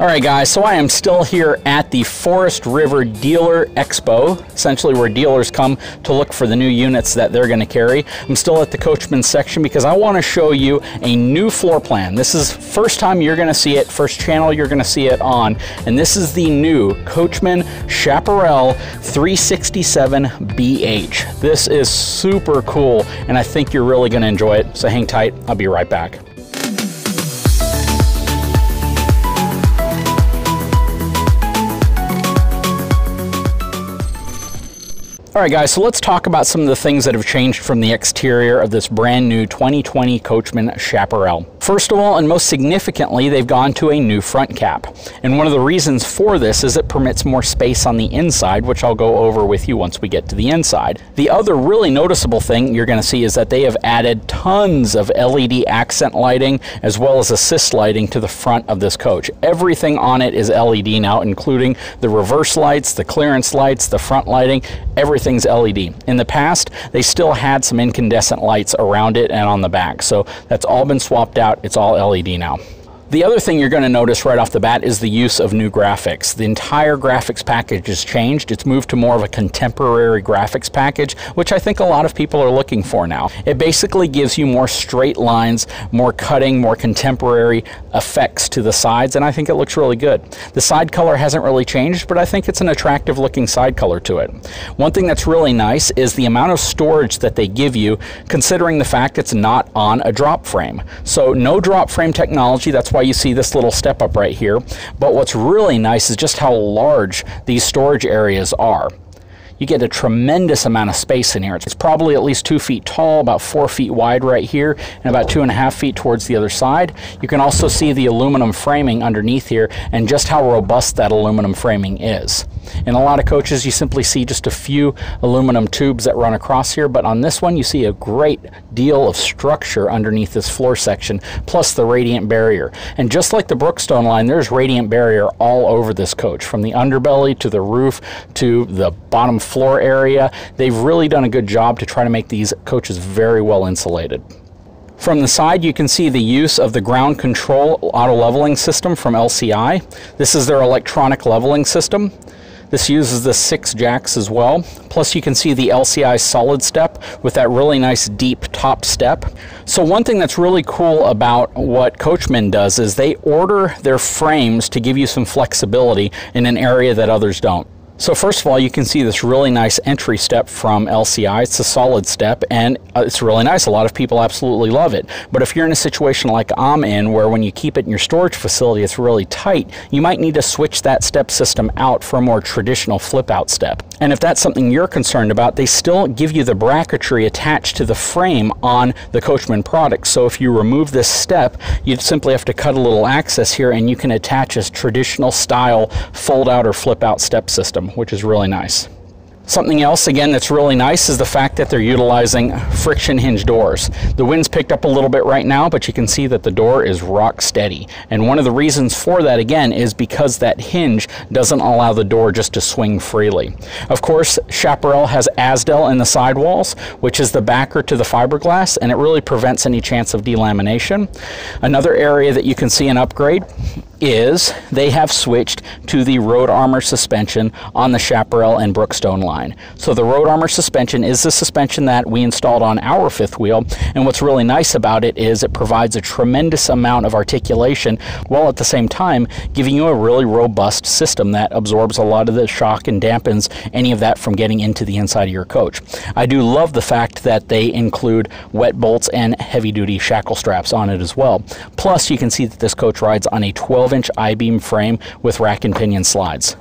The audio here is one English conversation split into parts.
All right, guys, so I am still here at the Forest River Dealer Expo, essentially where dealers come to look for the new units that they're going to carry. I'm still at the Coachmen section because I want to show you a new floor plan. This is first time you're going to see it, first channel you're going to see it on, and this is the new Coachmen Chaparral 367BH. This is super cool, and I think you're really going to enjoy it, so hang tight. I'll be right back. All right, guys, so let's talk about some of the things that have changed from the exterior of this brand new 2020 Coachmen Chaparral. First of all, and most significantly, they've gone to a new front cap. And one of the reasons for this is it permits more space on the inside, which I'll go over with you once we get to the inside. The other really noticeable thing you're going to see is that they have added tons of LED accent lighting as well as assist lighting to the front of this coach. Everything on it is LED now, including the reverse lights, the clearance lights, the front lighting, everything's LED. In the past, they still had some incandescent lights around it and on the back, so that's all been swapped out. It's all LED now. The other thing you're going to notice right off the bat is the use of new graphics. The entire graphics package has changed. It's moved to more of a contemporary graphics package, which I think a lot of people are looking for now. It basically gives you more straight lines, more cutting, more contemporary effects to the sides, and I think it looks really good. The side color hasn't really changed, but I think it's an attractive looking side color to it. One thing that's really nice is the amount of storage that they give you, considering the fact it's not on a drop frame. So no drop frame technology. That's why you see this little step up right here. But what's really nice is just how large these storage areas are. You get a tremendous amount of space in here. It's probably at least 2 feet tall, about 4 feet wide right here, and about 2.5 feet towards the other side. You can also see the aluminum framing underneath here and just how robust that aluminum framing is. In a lot of coaches, you simply see just a few aluminum tubes that run across here, but on this one, you see a great deal of structure underneath this floor section, plus the radiant barrier. And just like the Brookstone line, there's radiant barrier all over this coach, from the underbelly to the roof to the bottom floor area. They've really done a good job to try to make these coaches very well insulated. From the side, you can see the use of the ground control auto leveling system from LCI. This is their electronic leveling system. This uses the 6 jacks as well. Plus you can see the LCI solid step with that really nice deep top step. So one thing that's really cool about what Coachmen does is they order their frames to give you some flexibility in an area that others don't. So first of all, you can see this really nice entry step from LCI. It's a solid step, and it's really nice. A lot of people absolutely love it. But if you're in a situation like I'm in, where when you keep it in your storage facility, it's really tight, you might need to switch that step system out for a more traditional flip-out step. And if that's something you're concerned about, they still give you the bracketry attached to the frame on the Coachmen product. So if you remove this step, you'd simply have to cut a little access here, and you can attach a traditional style fold-out or flip-out step system, which is really nice. Something else, again, that's really nice is the fact that they're utilizing friction hinge doors. The wind's picked up a little bit right now, but you can see that the door is rock steady. And one of the reasons for that, again, is because that hinge doesn't allow the door just to swing freely. Of course, Chaparral has Asdel in the sidewalls, which is the backer to the fiberglass, and it really prevents any chance of delamination. Another area that you can see an upgrade is they have switched to the Road Armor suspension on the Chaparral and Brookstone line. So the Road Armor suspension is the suspension that we installed on our fifth wheel, and what's really nice about it is it provides a tremendous amount of articulation while at the same time giving you a really robust system that absorbs a lot of the shock and dampens any of that from getting into the inside of your coach. I do love the fact that they include wet bolts and heavy-duty shackle straps on it as well. Plus, you can see that this coach rides on a 12-inch I-beam frame with rack and pinion slides.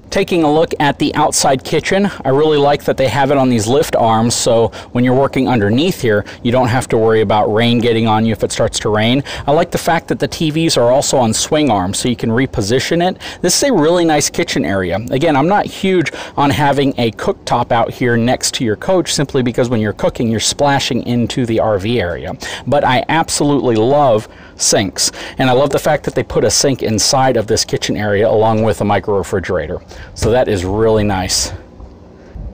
Taking a look at the outside kitchen, I really like that they have it on these lift arms, so when you're working underneath here, you don't have to worry about rain getting on you if it starts to rain. I like the fact that the TVs are also on swing arms, so you can reposition it. This is a really nice kitchen area. Again, I'm not huge on having a cooktop out here next to your coach, simply because when you're cooking, you're splashing into the RV area. But I absolutely love sinks, and I love the fact that they put a sink inside of this kitchen area along with a micro refrigerator. So that is really nice.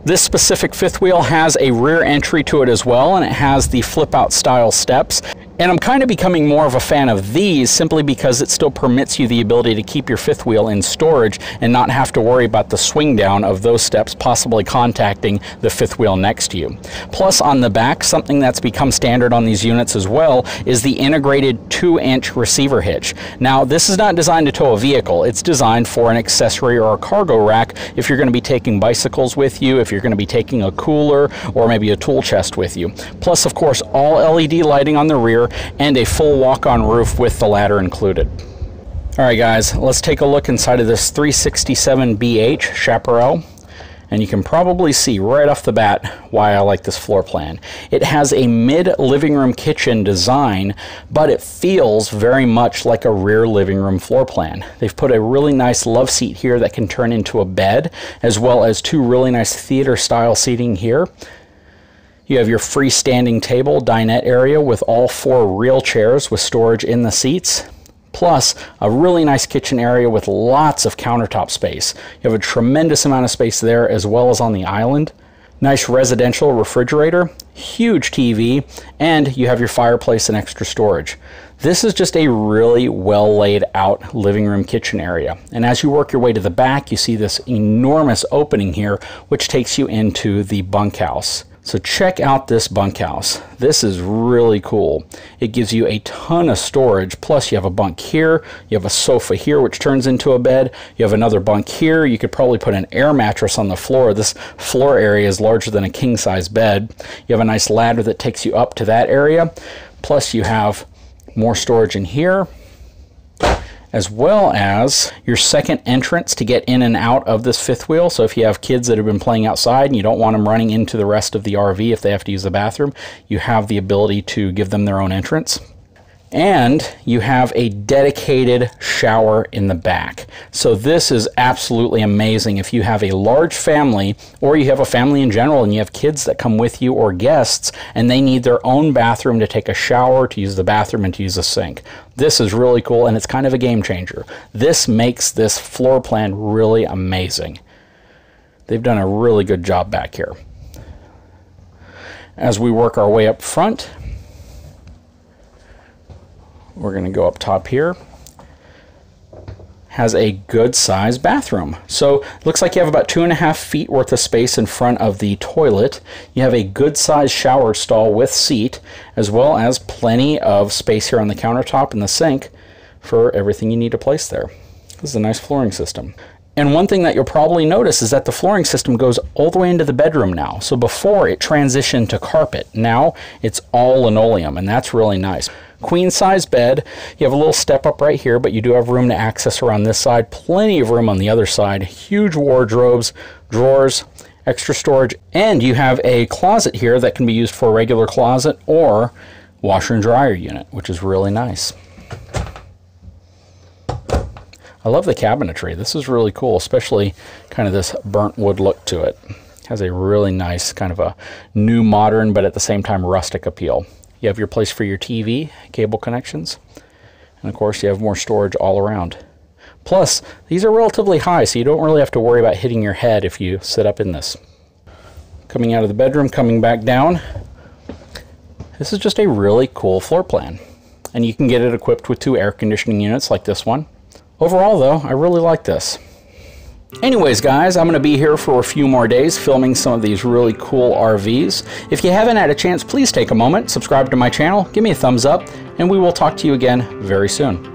This specific fifth wheel has a rear entry to it as well, and it has the flip out style steps. And I'm kind of becoming more of a fan of these simply because it still permits you the ability to keep your fifth wheel in storage and not have to worry about the swing down of those steps possibly contacting the fifth wheel next to you. Plus, on the back, something that's become standard on these units as well is the integrated 2-inch receiver hitch. Now, this is not designed to tow a vehicle. It's designed for an accessory or a cargo rack if you're going to be taking bicycles with you, if you're going to be taking a cooler or maybe a tool chest with you. Plus, of course, all LED lighting on the rear and a full walk-on roof with the ladder included. All right, guys, let's take a look inside of this 367BH Chaparral. And you can probably see right off the bat why I like this floor plan. It has a mid-living room kitchen design, but it feels very much like a rear living room floor plan. They've put a really nice love seat here that can turn into a bed, as well as two really nice theater-style seating here. You have your freestanding table dinette area with all 4 real chairs with storage in the seats, plus a really nice kitchen area with lots of countertop space. You have a tremendous amount of space there as well as on the island. Nice residential refrigerator, huge TV, and you have your fireplace and extra storage. This is just a really well laid out living room kitchen area. And as you work your way to the back, you see this enormous opening here, which takes you into the bunkhouse. So check out this bunkhouse. This is really cool. It gives you a ton of storage, plus you have a bunk here, you have a sofa here which turns into a bed, you have another bunk here, you could probably put an air mattress on the floor. This floor area is larger than a king-size bed. You have a nice ladder that takes you up to that area, plus you have more storage in here, as well as your second entrance to get in and out of this fifth wheel. So if you have kids that have been playing outside and you don't want them running into the rest of the RV if they have to use the bathroom, you have the ability to give them their own entrance. And you have a dedicated shower in the back. So this is absolutely amazing if you have a large family, or you have a family in general and you have kids that come with you or guests and they need their own bathroom to take a shower, to use the bathroom, and to use a sink. This is really cool, and it's kind of a game changer. This makes this floor plan really amazing. They've done a really good job back here. As we work our way up front, we're going to go up top here. Has a good sized bathroom. So it looks like you have about 2.5 feet worth of space in front of the toilet. You have a good sized shower stall with seat, as well as plenty of space here on the countertop and the sink for everything you need to place there. This is a nice flooring system. And one thing that you'll probably notice is that the flooring system goes all the way into the bedroom now. So before it transitioned to carpet, now it's all linoleum, and that's really nice. Queen size bed. You have a little step up right here, but you do have room to access around this side. Plenty of room on the other side. Huge wardrobes, drawers, extra storage, and you have a closet here that can be used for a regular closet or washer and dryer unit, which is really nice. I love the cabinetry. This is really cool, especially kind of this burnt wood look to it. Has a really nice kind of a new modern, but at the same time rustic appeal. You have your place for your TV, cable connections, and of course you have more storage all around. Plus, these are relatively high, so you don't really have to worry about hitting your head if you sit up in this. Coming out of the bedroom, coming back down, this is just a really cool floor plan. And you can get it equipped with 2 air conditioning units like this one. Overall though, I really like this. Anyways guys, I'm going to be here for a few more days filming some of these really cool RVs. If you haven't had a chance, please take a moment, subscribe to my channel, give me a thumbs up, and we will talk to you again very soon.